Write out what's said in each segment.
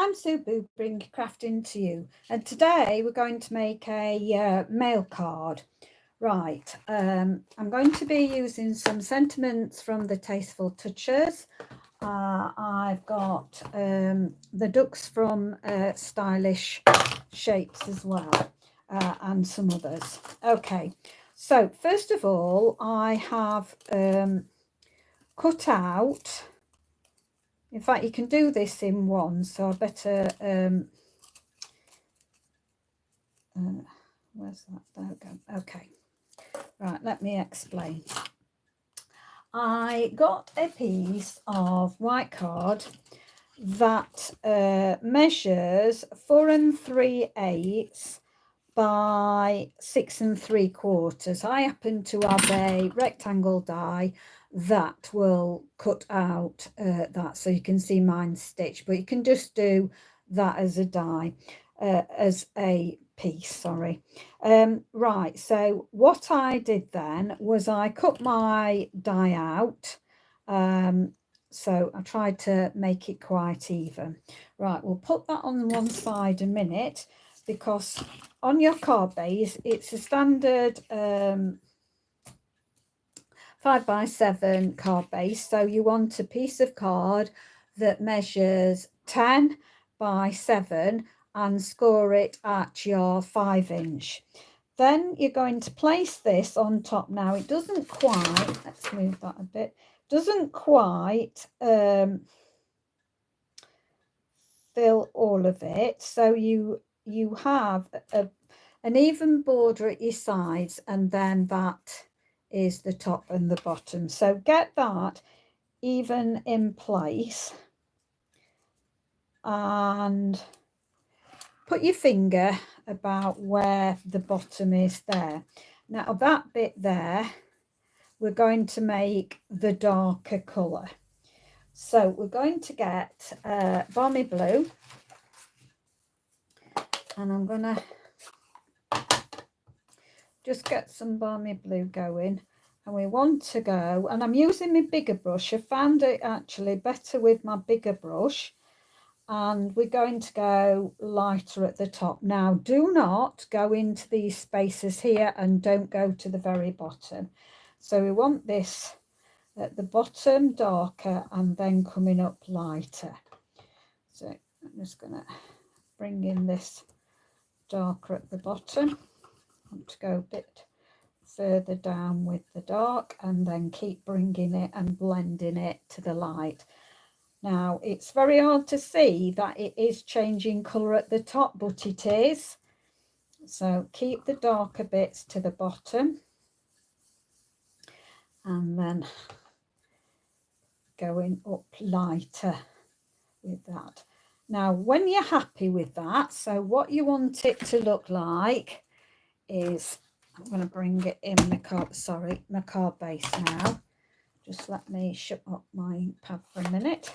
I'm Sue Boo, bringing crafting to you, and today we're going to make a mail card. Right, I'm going to be using some sentiments from the Tasteful Touches. I've got the ducks from Stylish Shapes as well, and some others. Okay, so first of all, I have cut out. In fact, you can do this in one, so I better, where's that? There we go. Okay, right, let me explain. I got a piece of white card that measures 4 3/8 by 6 3/4. I happen to have a rectangle die that will cut out that, so you can see mine stitched, but you can just do that as a die, as a piece, sorry. Right, so what I did then was I cut my die out, so I tried to make it quite even. Right, we'll put that on one side a minute, because on your card base it's a standard 5x7 card base, so you want a piece of card that measures 10 by 7 and score it at your 5-inch. Then you're going to place this on top. Now it doesn't quite, let's move that a bit, doesn't quite fill all of it, so you have an even border at your sides, and then that is the top and the bottom. So get that even in place and put your finger about where the bottom is there. Now that bit there, we're going to make the darker colour. So we're going to get Balmy Blue, and I'm going to just get some Balmy Blue going, and we want to go, and I'm using my bigger brush. I found it actually better with my bigger brush, and we're going to go lighter at the top. Now do not go into these spaces here, and don't go to the very bottom. So we want this at the bottom darker and then coming up lighter. So I'm just going to bring in this darker at the bottom. I want to go a bit further down with the dark, and then keep bringing it and blending it to the light. Now it's very hard to see that it is changing colour at the top, but it is. So keep the darker bits to the bottom, and then going up lighter with that. Now when you're happy with that, so what you want it to look like is, I'm going to bring it in my card base now. Just let me shut up my pad for a minute.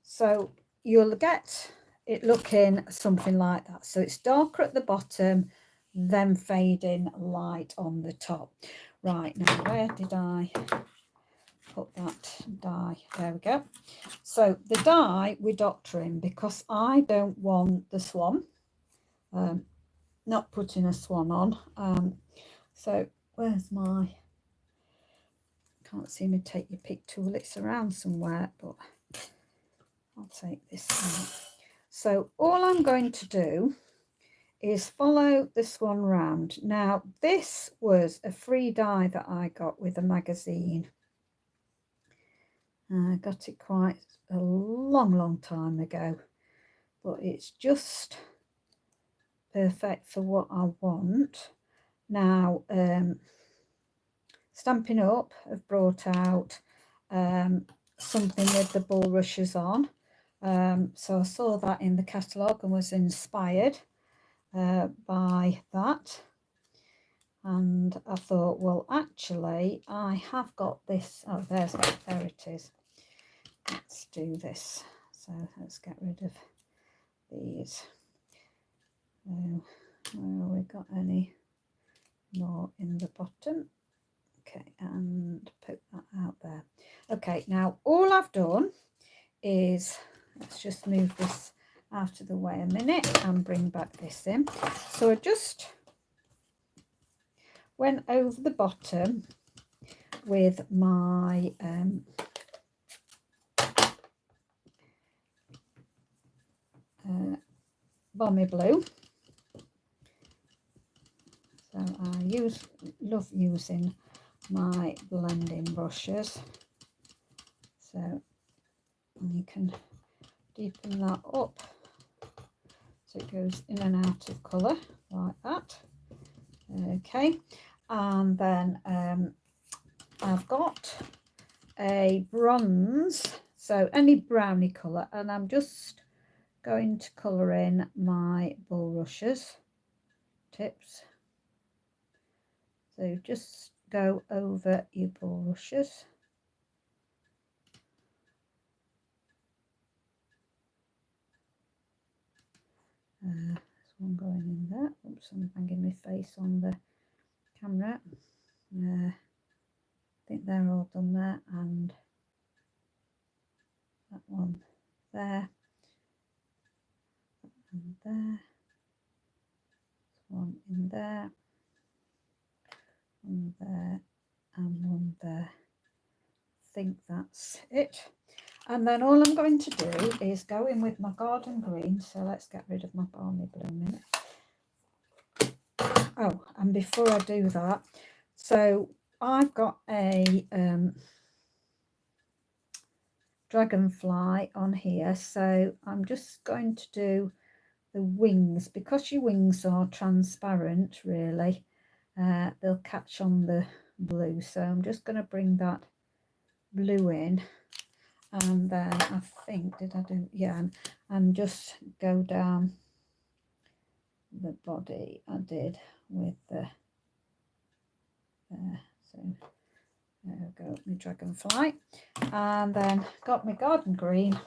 So you'll get it looking something like that. So it's darker at the bottom, then fading light on the top. Right, now where did I put that die? There we go. So the die we're doctoring, because I don't want the swan. Not putting a swan on. So where's my, can't see me take your pick tool, it's around somewhere, but I'll take this out. So all I'm going to do is follow the swan round. Now this was a free die that I got with a magazine. I got it quite a long time ago, but it's just perfect for what I want. Now Stampin' Up have brought out something with the bulrushes on, so I saw that in the catalogue and was inspired by that, and I thought, well actually I have got this. Oh, there it is. Let's do this. So let's get rid of these. Well, we got any more in the bottom? Okay, and put that out there. Okay, now all I've done is, let's just move this out of the way a minute and bring back this in. So I just went over the bottom with my Balmy Blue. So I love using my blending brushes. So you can deepen that up so it goes in and out of colour like that. Okay, and then I've got a bronze, so any browny colour, and I'm just going to colour in my bulrushes tips. So just go over your bulrushes. There's one going in there. Oops, I'm banging my face on the camera. I think they're all done there, and that one there, and there, one in there, one there, and one there. I think that's it. And then all I'm going to do is go in with my garden green. So let's get rid of my Balmy Blue a minute. Oh, and before I do that, so I've got a dragonfly on here. So I'm just going to do the wings, because your wings are transparent really. They'll catch on the blue. So I'm just going to bring that blue in. And then I think, did I do, yeah, and just go down the body. I did with the, so there we go, my dragonfly. And then got my garden green.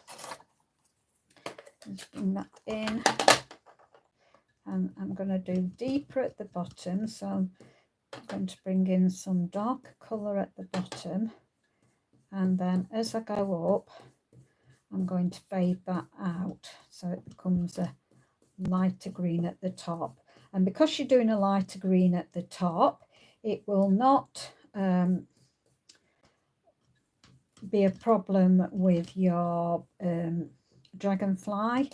Just bring that in. And I'm going to do deeper at the bottom. So I'm going to bring in some dark colour at the bottom. And then as I go up, I'm going to fade that out so it becomes a lighter green at the top. And because you're doing a lighter green at the top, it will not be a problem with your dragonfly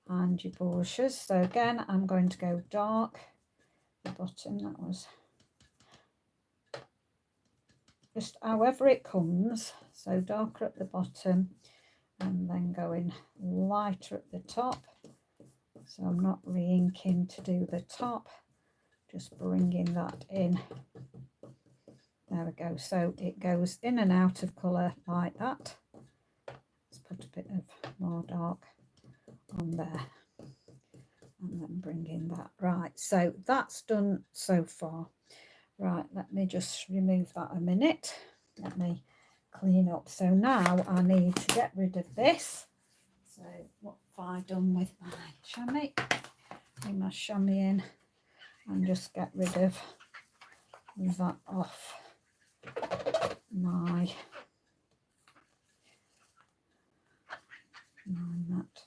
and your brushes. So again, I'm going to go dark at the bottom. That was just however it comes, so darker at the bottom and then going lighter at the top. So I'm not re-inking to do the top, just bringing that in. There we go. So it goes in and out of colour like that. Let's put a bit of more dark on there and then bring in that. Right, so that's done so far. Right, let me just remove that a minute. Let me clean up. So now I need to get rid of this. So what have I done with my chamois? Bring my chamois in and just get rid of that off my mat.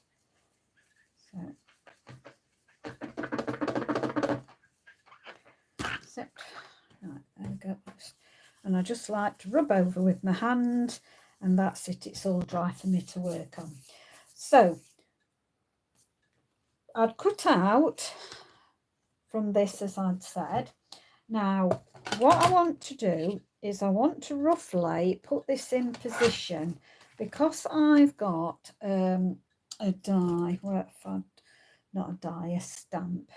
So that's it. Right, there we go. And I just like to rub over with my hand, and that's it. It's all dry for me to work on. So I'd cut out from this, as I'd said. Now what I want to do is I want to roughly put this in position, because I've got a die, not a die, a stamp.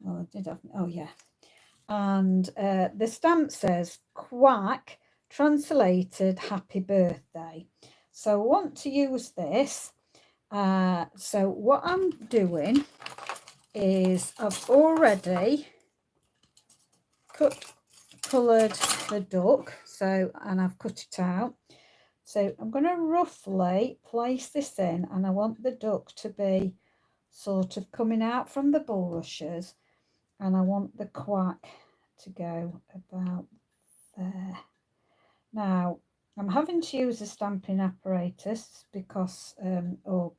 Oh, I did have, oh yeah. And the stamp says Quack translated happy birthday. So I want to use this. So what I'm doing is I've already coloured the duck, so, and I've cut it out. So I'm going to roughly place this in, and I want the duck to be sort of coming out from the bulrushes, and I want the quack to go about there. Now I'm having to use a stamping apparatus because or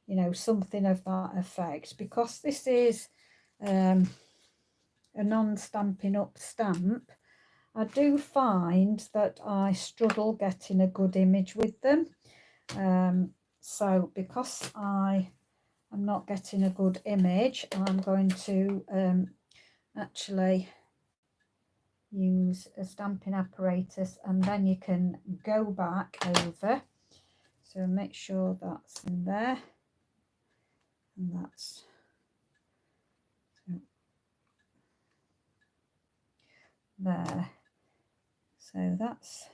you know, something of that effect. Because this is a non-Stampin' Up stamp, I do find that I struggle getting a good image with them. So because I am not getting a good image, I'm going to actually use a stamping apparatus, and then you can go back over. So make sure that's in there, and that's there. So that's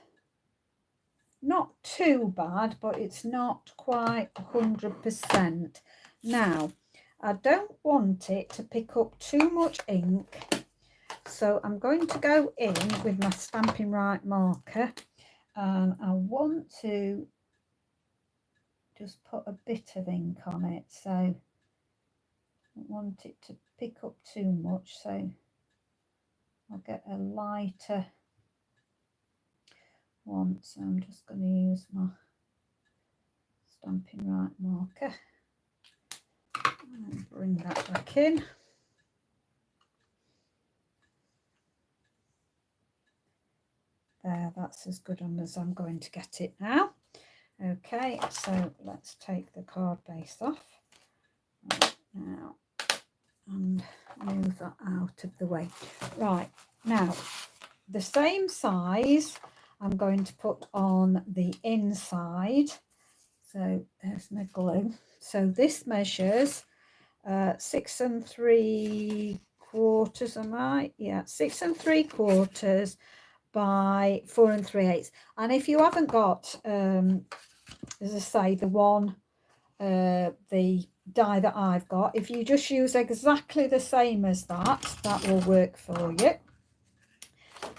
not too bad, but it's not quite 100%. Now, I don't want it to pick up too much ink, so I'm going to go in with my Stampin' Right marker, and I want to just put a bit of ink on it, so I don't want it to pick up too much, so I'll get a lighter one. So I'm just going to use my Stampin' Right marker and bring that back in. There, that's as good on as I'm going to get it now. Okay, so let's take the card base off right now and move that out of the way. Right, now the same size I'm going to put on the inside. So there's my glue. So this measures 6 3/4, am I? Yeah, 6 3/4 by 4 3/8. And if you haven't got, as I say, the die that I've got, if you just use exactly the same as that, that will work for you.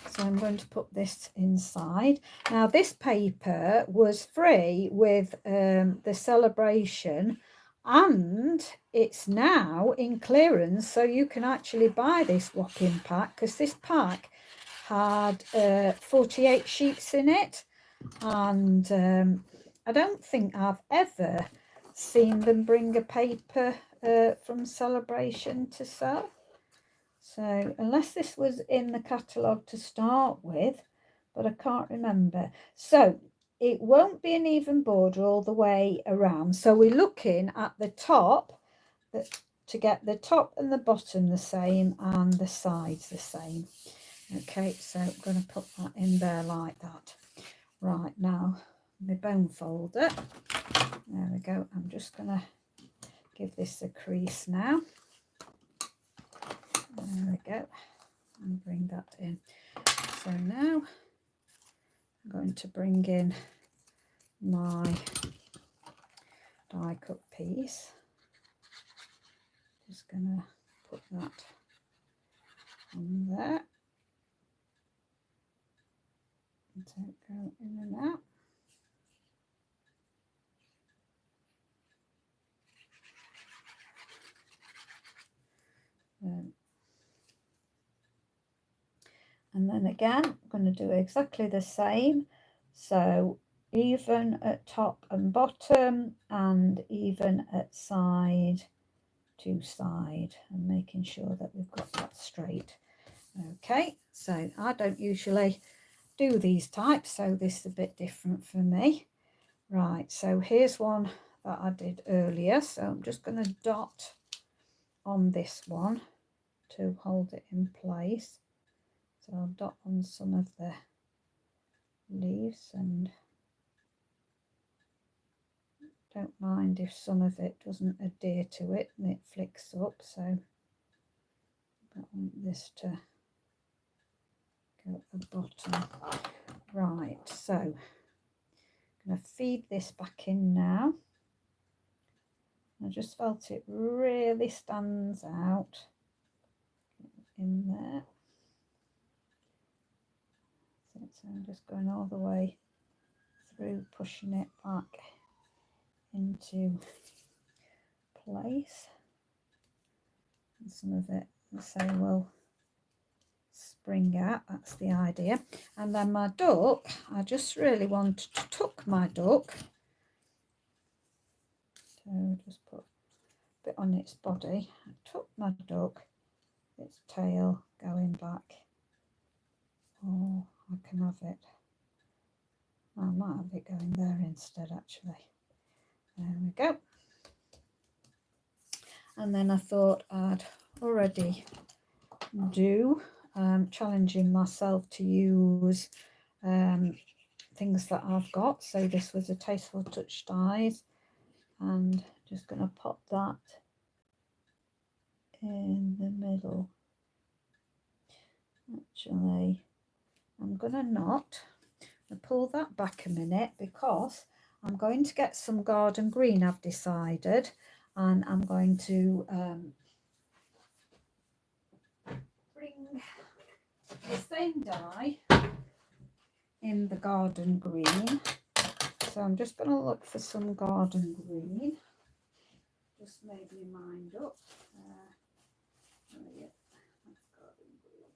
So I'm going to put this inside. Now this paper was free with the celebration, and it's now in clearance, so you can actually buy this whopping pack, because this pack had 48 sheets in it, and I don't think I've ever seen them bring a paper from Celebration to sell. So unless this was in the catalogue to start with, but I can't remember. So it won't be an even border all the way around. So we're looking at the top, to get the top and the bottom the same and the sides the same. Okay, so I'm going to put that in there like that. Right, now my bone folder. There we go. I'm just going to give this a crease now. There we go. And bring that in. So now I'm going to bring in my die cut piece. Just going to put that on there. Don't go in and out. And then again, I'm going to do exactly the same. So even at top and bottom, and even at side to side, and making sure that we've got that straight. Okay, so I don't usually do these types, so this is a bit different for me. Right, so here's one that I did earlier, so I'm just going to dot on this one to hold it in place. So I'll dot on some of the leaves, and don't mind if some of it doesn't adhere to it and it flicks up, so I want this to go at the bottom. Right, so I'm going to feed this back in now. I just felt it really stands out in there. So I'm just going all the way through, pushing it back into place. And some of it, so will spring out, that's the idea. And then my duck, I just really want to tuck my duck. So just put a bit on its body. I took my duck, its tail going back. Oh, I can have it. I might have it going there instead actually. There we go. And then I thought I'd already do challenging myself to use things that I've got. So this was a Tasteful Touch dies, and just going to pop that in the middle. Actually, I'm going to not pull that back a minute because I'm going to get some garden green, I've decided, and I'm going to bring the same dye in the garden green. So I'm just going to look for some garden green. Just made my mind up. Yeah, that's garden green.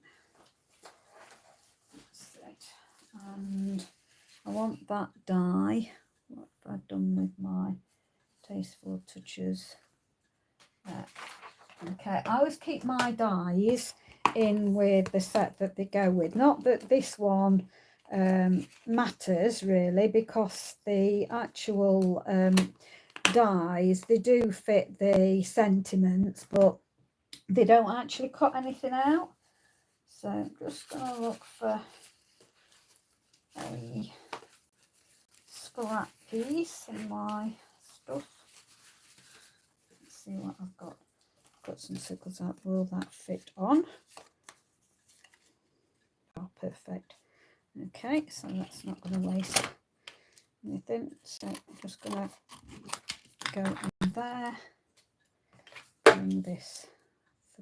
That's it. And I want that dye. What have I done with my Tasteful Touches? Okay, I always keep my dyes in with the set that they go with. Not that this one matters really, because the actual dyes, they do fit the sentiments, but they don't actually cut anything out. So I'm just going to look for a scrap piece in my stuff. Let's see what I've got. Got some circles out. Will that fit on? Oh, perfect. Okay, so that's not going to waste anything. So I'm just going to go in there, bring this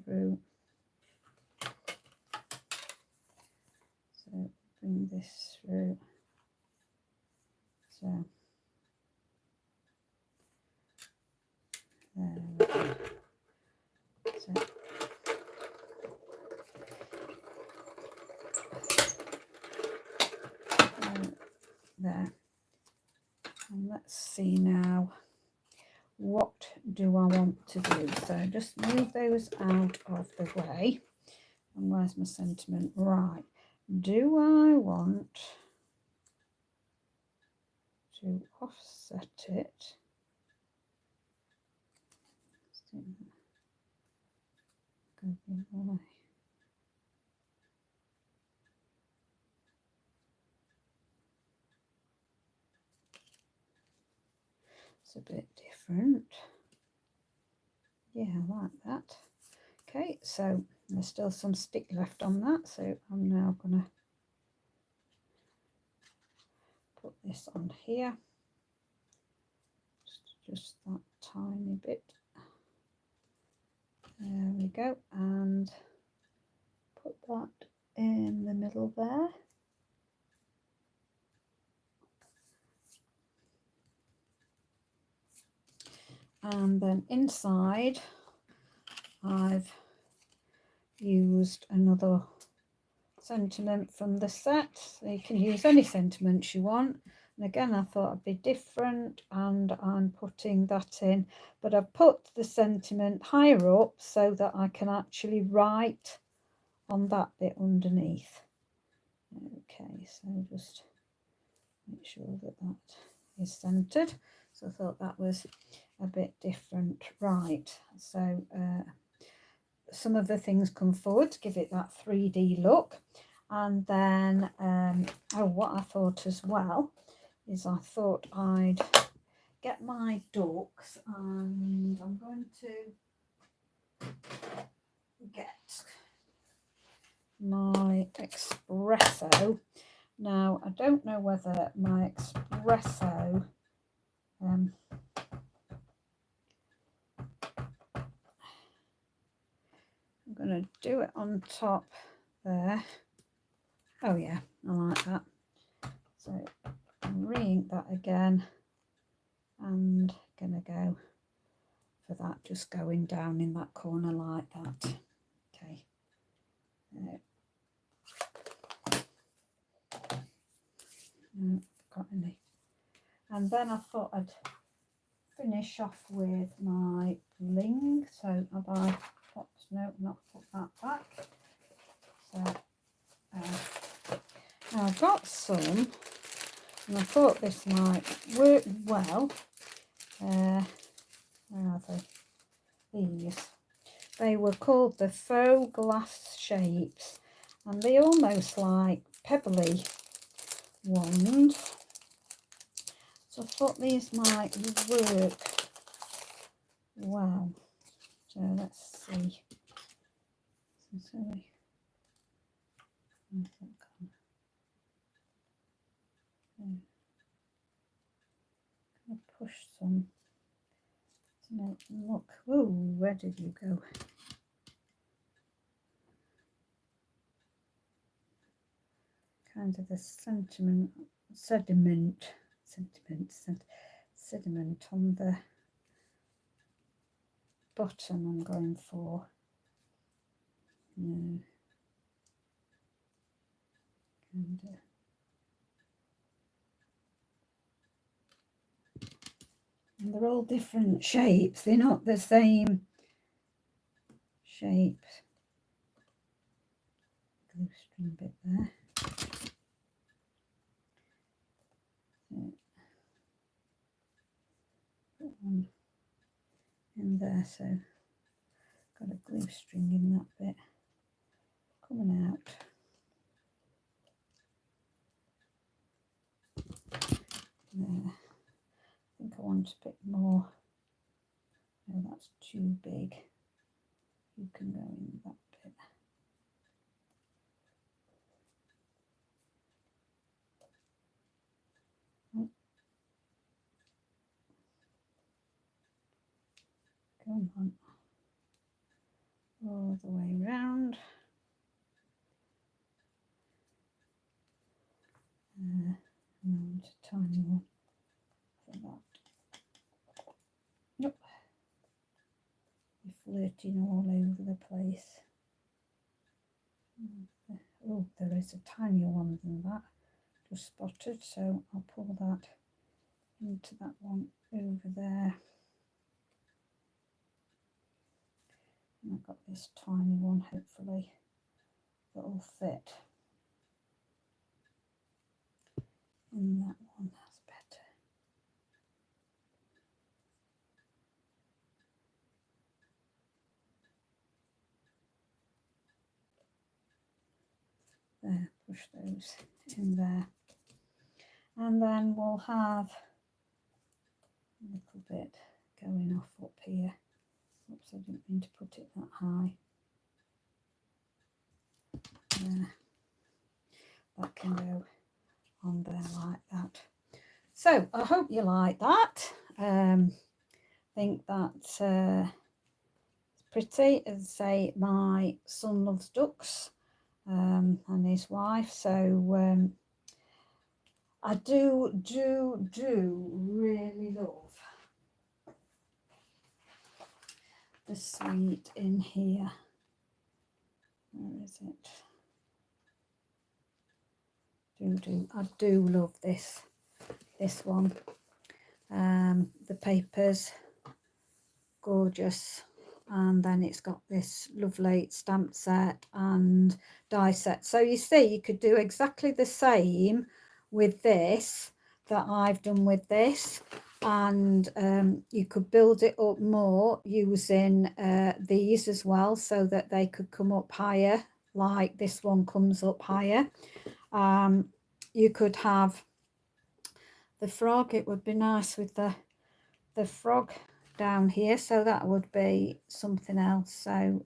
through. So bring this through. So there we go. So there. And let's see now, what do I want to do? So just move those out of the way. And where's my sentiment? Right. Do I want to offset it? Go the other way. It's a bit different. Yeah, I like that. Okay, so there's still some stick left on that, so I'm now going to put this on here. Just that tiny bit. There we go, and put that in the middle there. And then inside I've used another sentiment from the set. So you can use any sentiments you want. And again, I thought it'd be different, and I'm putting that in, but I've put the sentiment higher up so that I can actually write on that bit underneath. Okay, so just make sure that that is centered. So I thought that was a bit different. Right, so some of the things come forward to give it that 3D look. And then oh, what I thought as well is I thought I'd get my ducks, and I'm going to get my espresso. Now I don't know whether my espresso I'm going to do it on top there. Oh yeah, I like that. So I'm re-ink that again, and gonna go for that, just going down in that corner like that. Okay. Got any. And then I thought I'd finish off with my bling. So have I popped? No, not put that back. So now I've got some, and I thought this might work well. Where are they? These. They were called the faux glass shapes, and they almost like pebbly ones. So I thought these might work well. So let's see. Sorry. I'm going to push some to make them look. Oh, where did you go? Kind of the sediment on the bottom I'm going for. And they're all different shapes. They're not the same shape. Glue string bit there. Put one in there, so got a glue string in that bit coming out. There. I think I want a bit more. No, that's too big. You can go in that bit. Oh. Come on. All the way round. And a tiny one for that. Nope. You're flirting all over the place. Oh, there is a tinier one than that. Just spotted, so I'll pull that into that one over there. And I've got this tiny one, hopefully that'll fit in that one. That's better. There, push those in there, and then we'll have a little bit going off up here. Oops, I didn't mean to put it that high. There. That can go on there like that. So I hope you like that. Think that's pretty. As I say, my son loves ducks, and his wife. So I do really love the sweet in here. Where is it? I do love this one. The paper's gorgeous, and then it's got this lovely stamp set and die set. So you see, you could do exactly the same with this that I've done with this, and you could build it up more using these as well, so that they could come up higher, like this one comes up higher. You could have the frog. It would be nice with the frog down here, so that would be something else. So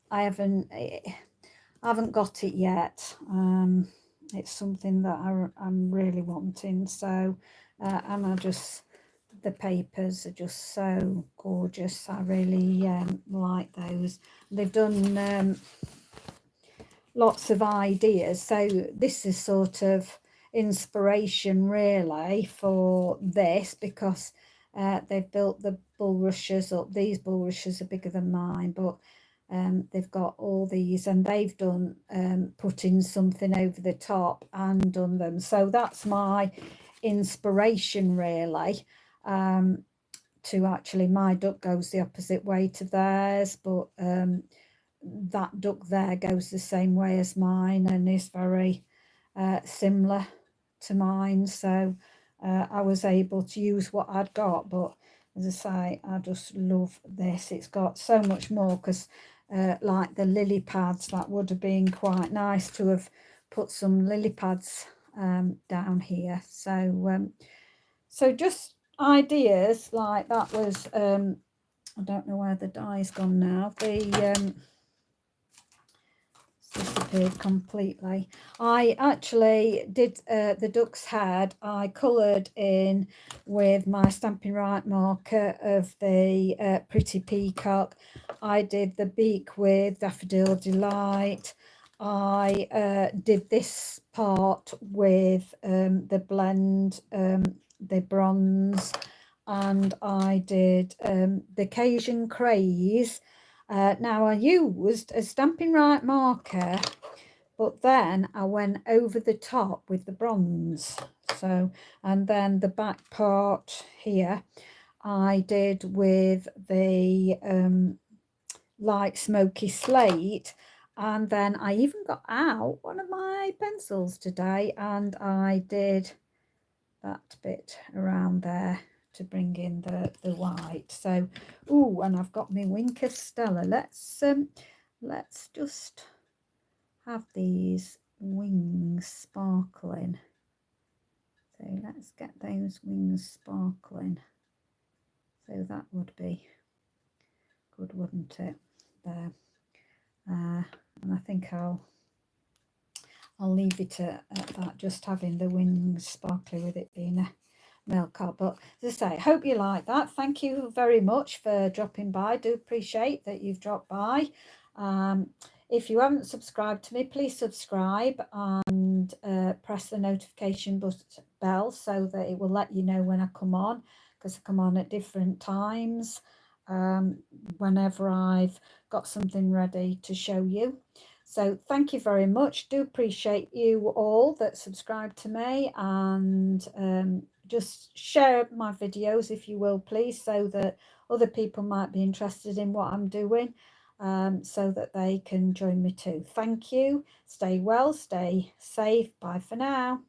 I haven't got it yet. It's something that I'm really wanting. So and the papers are just so gorgeous. I really like those. They've done lots of ideas, so this is sort of inspiration really for this, because they've built the bulrushes up. These bulrushes are bigger than mine, but they've got all these, and they've done putting something over the top and done them. So that's my inspiration really. to actually, my duck goes the opposite way to theirs, but that duck there goes the same way as mine and is very similar to mine. So I was able to use what I'd got, but as I say, I just love this. It's got so much more, because like the lily pads, that would have been quite nice to have put some lily pads down here. So so just ideas like that. Was I don't know where the dye's gone now. The disappeared completely. I actually did the duck's head. I coloured in with my Stampin' Right marker of the Pretty Peacock. I did the beak with Daffodil Delight. I did this part with the blend, the bronze, and I did the Cajun Craze. Now I used a Stampin' Right marker, but then I went over the top with the bronze. So, and then the back part here I did with the light smoky slate. And then I even got out one of my pencils today and I did that bit around there to bring in the white. So, oh, and I've got my Wink of Stella. Let's just have these wings sparkling. So let's get those wings sparkling. So that would be good, wouldn't it? There. And I think I'll leave it at that, just having the wings sparkly with it being a milk art. But as I say, hope you like that. Thank you very much for dropping by. I do appreciate that you've dropped by. If you haven't subscribed to me, please subscribe and press the notification bell so that it will let you know when I come on, because I come on at different times whenever I've got something ready to show you. So thank you very much. Do appreciate you all that subscribe to me, and just share my videos if you will, please, so that other people might be interested in what I'm doing, so that they can join me too. Thank you. Stay well, stay safe. Bye for now.